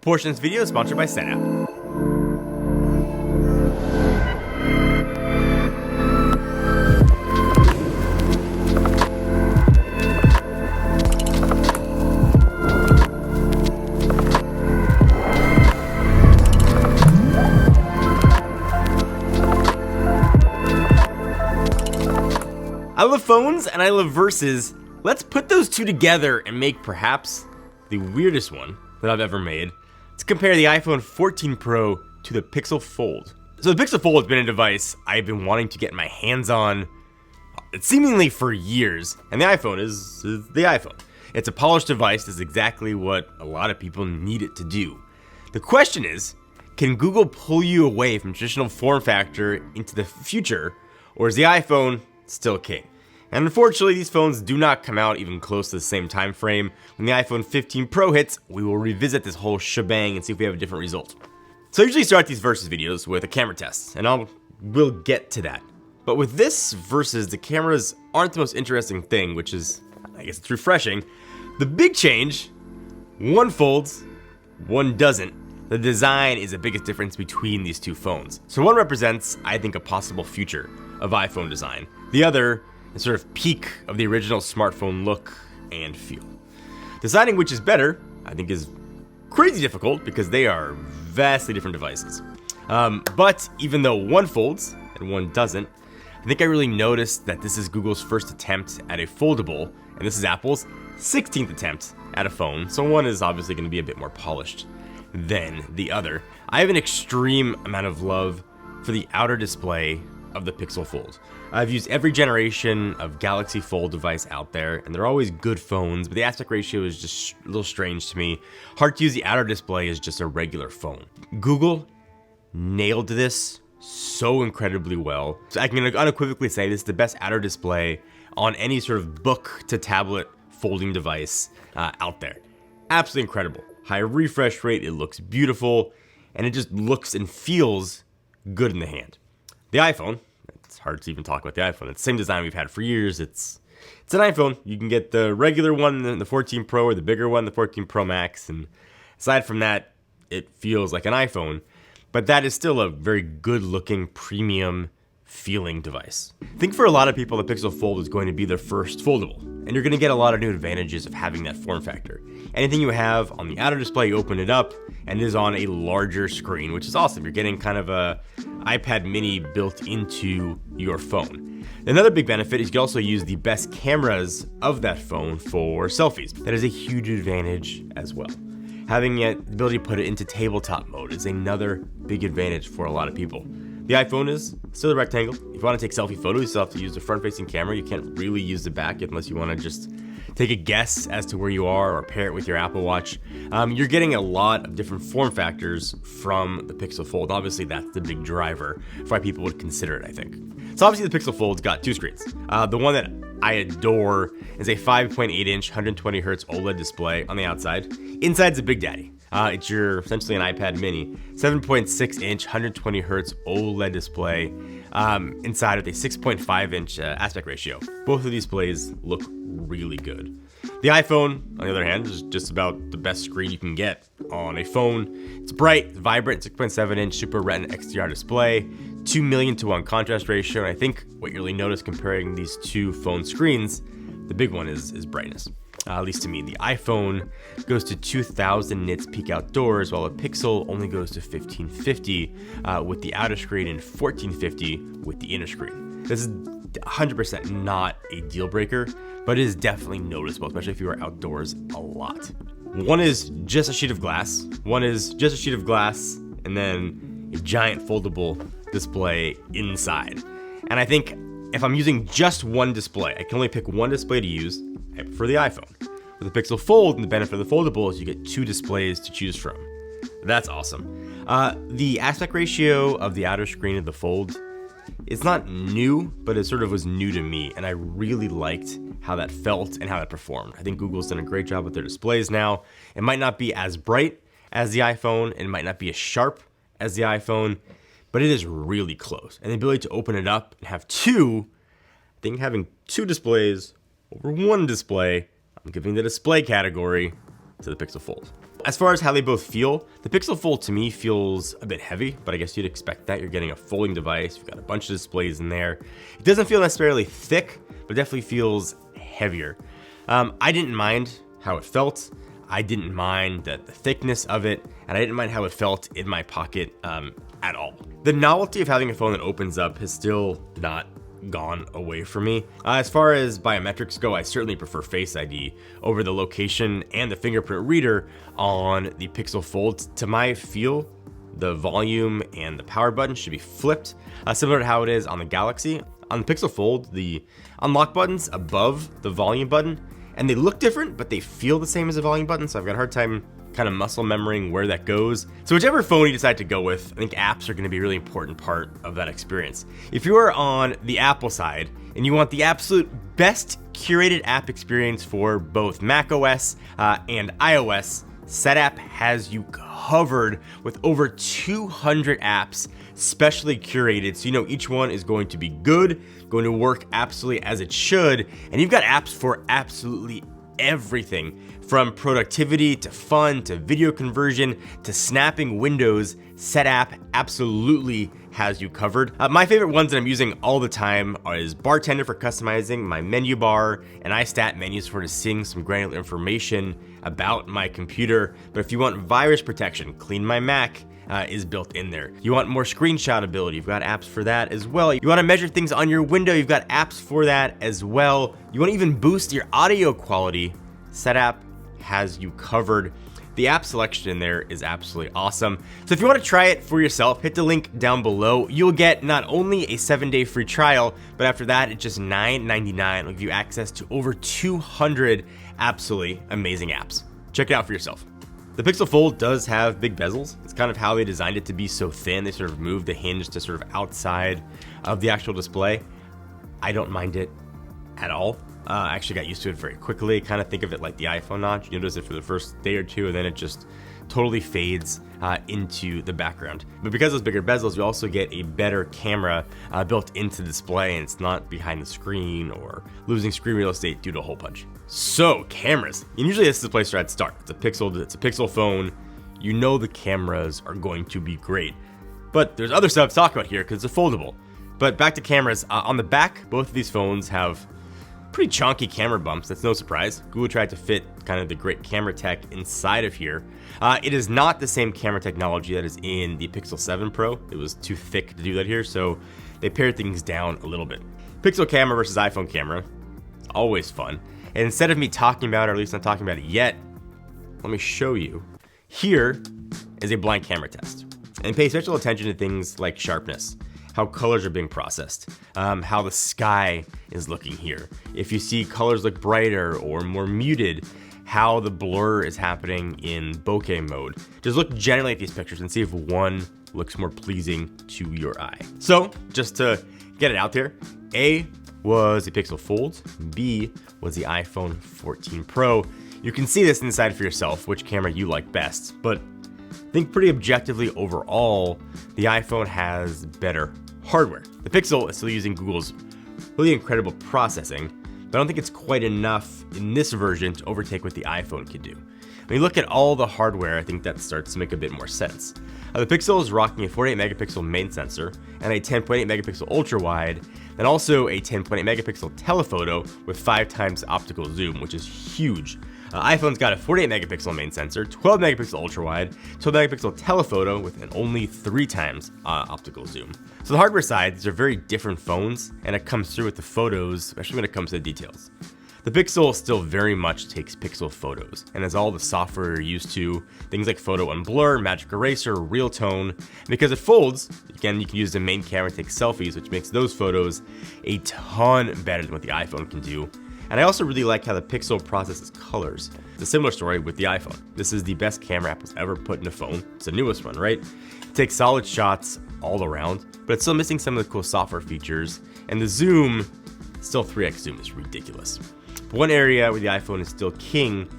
Portion of this video is sponsored by SetApp. I love phones and I love verses. Let's put those two together and make perhaps the weirdest one that I've ever made. Let's compare the iPhone 14 Pro to the Pixel Fold. So the Pixel Fold has been a device I've been wanting to get my hands on seemingly for years, and the iPhone is the iPhone. It's a polished device. That's exactly what a lot of people need it to do. The question is, can Google pull you away from traditional form factor into the future, or is the iPhone still king? And unfortunately, these phones do not come out even close to the same time frame. When the iPhone 15 Pro hits, we will revisit this whole shebang and see if we have a different result. So I usually start these versus videos with a camera test, and we'll get to that. But with this versus, the cameras aren't the most interesting thing, which is, I guess it's refreshing. The big change, one folds, one doesn't. The design is the biggest difference between these two phones. So one represents, I think, a possible future of iPhone design. The other, the sort of peak of the original smartphone look and feel. Deciding which is better, I think, is crazy difficult because they are vastly different devices. But even though one folds and one doesn't, I think I really noticed that this is Google's first attempt at a foldable, and this is Apple's 16th attempt at a phone, so one is obviously going to be a bit more polished than the other. I have an extreme amount of love for the outer display of the Pixel Fold. I've used every generation of Galaxy Fold device out there, and they're always good phones, but the aspect ratio is just a little strange to me. Hard to use the outer display as just a regular phone. Google nailed this so incredibly well. So I can unequivocally say this is the best outer display on any sort of book to tablet folding device out there. Absolutely incredible. High refresh rate, it looks beautiful, and it just looks and feels good in the hand. The iPhone, it's hard to even talk about the iPhone. It's the same design we've had for years. It's an iPhone. You can get the regular one, the 14 Pro, or the bigger one, the 14 Pro Max. And aside from that, it feels like an iPhone. But that is still a very good-looking, premium feeling device. I think for a lot of people, the Pixel Fold is going to be their first foldable. And you're going to get a lot of new advantages of having that form factor. Anything you have on the outer display, you open it up, and it is on a larger screen, which is awesome. You're getting kind of a iPad mini built into your phone. Another big benefit is you can also use the best cameras of that phone for selfies. That is a huge advantage as well. Having the ability to put it into tabletop mode is another big advantage for a lot of people. The iPhone is still a rectangle. If you want to take selfie photos, you still have to use the front-facing camera. You can't really use the back unless you want to just take a guess as to where you are or pair it with your Apple Watch. You're getting a lot of different form factors from the Pixel Fold. Obviously, that's the big driver for why people would consider it, I think. So obviously, the Pixel Fold's got two screens. The one that I adore is a 5.8-inch, 120 Hz OLED display on the outside. Inside's a Big Daddy. It's your essentially an iPad mini, 7.6-inch, 120 Hz OLED display inside with a 6.5-inch aspect ratio. Both of these displays look really good. The iPhone, on the other hand, is just about the best screen you can get on a phone. It's bright, it's vibrant, 6.7-inch Super Retina XDR display, 2 million to 1 contrast ratio, and I think what you really notice comparing these two phone screens, the big one is brightness. At least to me. The iPhone goes to 2000 nits peak outdoors, while a Pixel only goes to 1550 with the outer screen and 1450 with the inner screen. This is 100% not a deal breaker, but it is definitely noticeable, especially if you are outdoors a lot. One is just a sheet of glass, and then a giant foldable display inside. And I think if I'm using just one display, I can only pick one display to use. I prefer the iPhone. With the Pixel Fold, and the benefit of the foldable is you get two displays to choose from. That's awesome. The aspect ratio of the outer screen of the Fold, it's not new, but it sort of was new to me, and I really liked how that felt and how that performed. I think Google's done a great job with their displays now. It might not be as bright as the iPhone, and it might not be as sharp as the iPhone, but it is really close. And the ability to open it up and have two, I think having two displays over one display, I'm giving the display category to the Pixel Fold. As far as how they both feel, the Pixel Fold to me feels a bit heavy, but I guess you'd expect that. You're getting a folding device, you've got a bunch of displays in there. It doesn't feel necessarily thick, but definitely feels heavier. I didn't mind how it felt. I didn't mind the thickness of it, and I didn't mind how it felt in my pocket at all. The novelty of having a phone that opens up has still not gone away from me. As far as biometrics go, I certainly prefer Face ID over the location and the fingerprint reader on the Pixel Fold. To my feel, the volume and the power button should be flipped, similar to how it is on the Galaxy. On the Pixel Fold, the unlock button's above the volume button, and they look different, but they feel the same as the volume button, so I've got a hard time kind of muscle memorying where that goes. So whichever phone you decide to go with, I think apps are going to be a really important part of that experience. If you are on the Apple side and you want the absolute best curated app experience for both macOS and iOS, Setapp has you covered with over 200 apps specially curated, so you know each one is going to be good, going to work absolutely as it should, and you've got apps for absolutely everything from productivity to fun to video conversion to snapping windows. Setapp absolutely has you covered. My favorite ones that I'm using all the time is Bartender for customizing my menu bar and iStat menus for seeing some granular information about my computer. But if you want virus protection, Clean My Mac is built in there. You want more screenshot ability, you've got apps for that as well. You want to measure things on your window, you've got apps for that as well. You want to even boost your audio quality, Setapp has you covered. The app selection in there is absolutely awesome. So if you want to try it for yourself, hit the link down below. You'll get not only a 7-day free trial, but after that, it's just $9.99. It'll give you access to over 200 absolutely amazing apps. Check it out for yourself. The Pixel Fold does have big bezels. It's kind of how they designed it to be so thin. They sort of moved the hinge to sort of outside of the actual display. I don't mind it at all. I actually got used to it very quickly. Kind of think of it like the iPhone notch. You notice it for the first day or two, and then it just totally fades into the background. But because of those bigger bezels, you also get a better camera built into the display, and it's not behind the screen or losing screen real estate due to a hole punch. So cameras, and usually this is the place where I'd start. It's a Pixel phone. You know the cameras are going to be great, but there's other stuff to talk about here because it's foldable. But back to cameras. On the back, both of these phones have pretty chunky camera bumps. That's no surprise. Google tried to fit kind of the great camera tech inside of here. It is not the same camera technology that is in the Pixel 7 Pro. It was too thick to do that here, so they pared things down a little bit. Pixel camera versus iPhone camera, always fun. And instead of me talking about it, or at least not talking about it yet, let me show you. Here is a blind camera test. And pay special attention to things like sharpness, how colors are being processed, how the sky is looking here. If you see colors look brighter or more muted, how the blur is happening in bokeh mode. Just look generally at these pictures and see if one looks more pleasing to your eye. So just to get it out there, A was the Pixel Fold, B was the iPhone 14 Pro. You can see this inside for yourself, which camera you like best, but I think pretty objectively overall, the iPhone has better hardware. The Pixel is still using Google's really incredible processing, but I don't think it's quite enough in this version to overtake what the iPhone could do. When you look at all the hardware, I think that starts to make a bit more sense. The Pixel is rocking a 48 megapixel main sensor and a 10.8 megapixel ultra wide, and also a 10.8 megapixel telephoto with 5 times optical zoom, which is huge. iPhone's got a 48 megapixel main sensor, 12 megapixel ultra wide, 12 megapixel telephoto with an only 3 times optical zoom. So the hardware side, these are very different phones, and it comes through with the photos, especially when it comes to the details. The Pixel still very much takes pixel photos and has all the software you're used to, things like Photo Unblur, Magic Eraser, Real Tone. Because it folds, again, you can use the main camera to take selfies, which makes those photos a ton better than what the iPhone can do. And I also really like how the Pixel processes colors. It's a similar story with the iPhone. This is the best camera Apple's ever put in a phone. It's the newest one, right? It takes solid shots all around, but it's still missing some of the cool software features. And the zoom, still 3x zoom is ridiculous. But one area where the iPhone is still king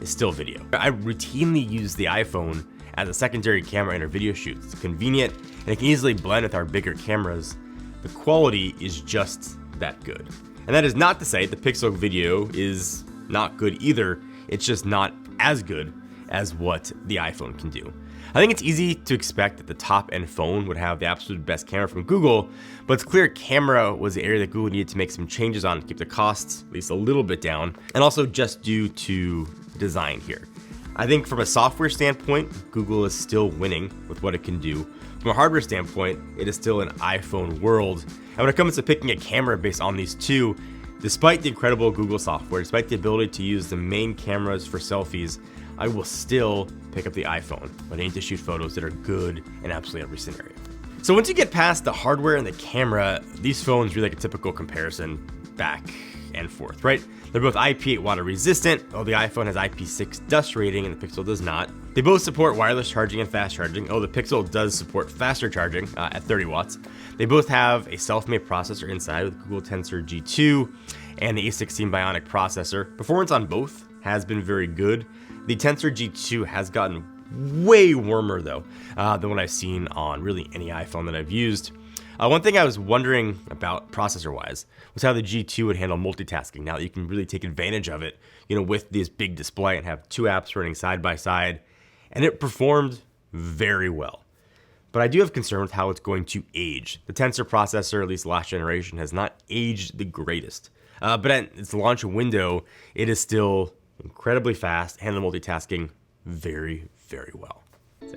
is still video. I routinely use the iPhone as a secondary camera in our video shoots. It's convenient and it can easily blend with our bigger cameras. The quality is just that good. And that is not to say the Pixel video is not good either. It's just not as good as what the iPhone can do. I think it's easy to expect that the top-end phone would have the absolute best camera from Google, but it's clear camera was the area that Google needed to make some changes on to keep the costs at least a little bit down, and also just due to design here. I think from a software standpoint, Google is still winning with what it can do. From a hardware standpoint, it is still an iPhone world. And when it comes to picking a camera based on these two, despite the incredible Google software, despite the ability to use the main cameras for selfies, I will still pick up the iPhone when I need to shoot photos that are good in absolutely every scenario. So once you get past the hardware and the camera, these phones really like a typical comparison back and forth, right? They're both IP8 water resistant, though the iPhone has IP6 dust rating and the Pixel does not. They both support wireless charging and fast charging. The Pixel does support faster charging at 30 watts. They both have a self-made processor inside with Google Tensor G2 and the A16 Bionic processor. Performance on both has been very good. The Tensor G2 has gotten way warmer though than what I've seen on really any iPhone that I've used. One thing I was wondering about processor-wise was how the G2 would handle multitasking now that you can really take advantage of it, with this big display and have two apps running side by side, and it performed very well. But I do have concern with how it's going to age. The Tensor processor, at least last generation, has not aged the greatest. But at its launch window, it is still incredibly fast, handling multitasking very, very well.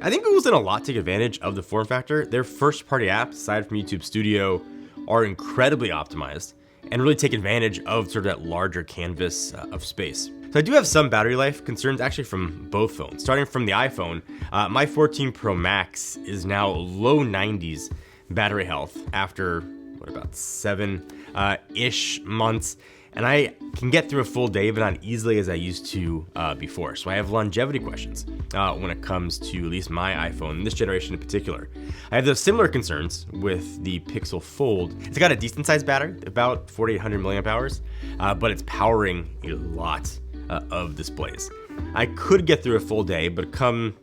I think Google's done a lot to take advantage of the form factor. Their first-party apps, aside from YouTube Studio, are incredibly optimized and really take advantage of sort of that larger canvas of space. So I do have some battery life concerns actually from both phones. Starting from the iPhone, my 14 Pro Max is now low 90s battery health after, about 7-ish months. And I can get through a full day, but not easily as I used to before. So I have longevity questions when it comes to at least my iPhone, this generation in particular. I have those similar concerns with the Pixel Fold. It's got a decent sized battery, about 4,800 milliamp hours, but it's powering a lot of displays. I could get through a full day, but come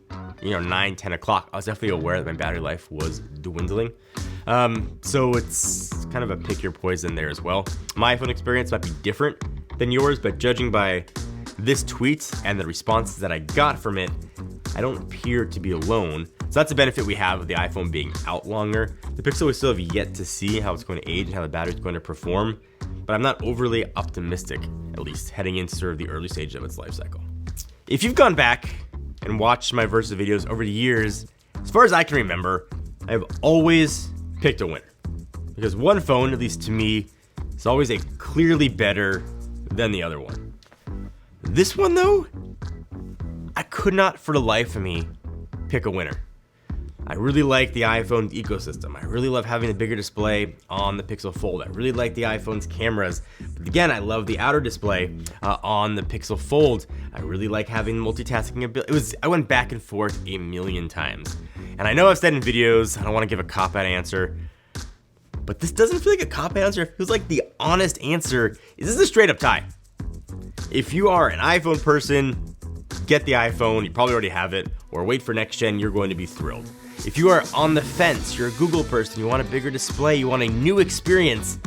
9, 10 o'clock, I was definitely aware that my battery life was dwindling. So it's kind of a pick your poison there as well. My iPhone experience might be different than yours, but judging by this tweet and the responses that I got from it, I don't appear to be alone. So that's a benefit we have of the iPhone being out longer. The Pixel we still have yet to see how it's going to age and how the battery is going to perform, but I'm not overly optimistic, at least heading into sort of the early stage of its life cycle. If you've gone back and watched my Versus videos over the years, as far as I can remember, I've always picked a winner. Because one phone, at least to me, is always a clearly better than the other one. This one though, I could not for the life of me pick a winner. I really like the iPhone ecosystem. I really love having a bigger display on the Pixel Fold. I really like the iPhone's cameras. But again, I love the outer display on the Pixel Fold. I really like having multitasking ability. I went back and forth a million times. And I know I've said in videos, I don't want to give a cop-out answer, but this doesn't feel like a cop-out answer. It feels like the honest answer is this is a straight-up tie. If you are an iPhone person, get the iPhone, you probably already have it, or wait for next gen, you're going to be thrilled. If you are on the fence, you're a Google person, you want a bigger display, you want a new experience,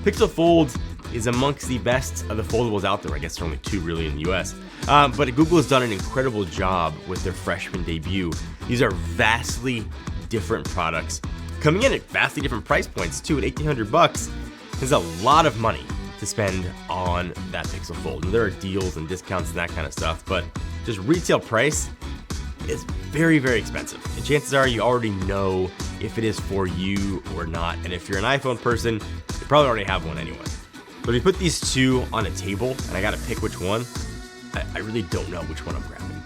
Pixel Fold is amongst the best of the foldables out there. I guess there are only two really in the US. But Google has done an incredible job with their freshman debut. These are vastly different products, coming in at vastly different price points too. At $1,800, there's a lot of money to spend on that Pixel Fold. And there are deals and discounts and that kind of stuff, but just retail price is very, very expensive. And chances are you already know if it is for you or not. And if you're an iPhone person, you probably already have one anyway. But if you put these two on a table and I gotta pick which one, I really don't know which one I'm grabbing.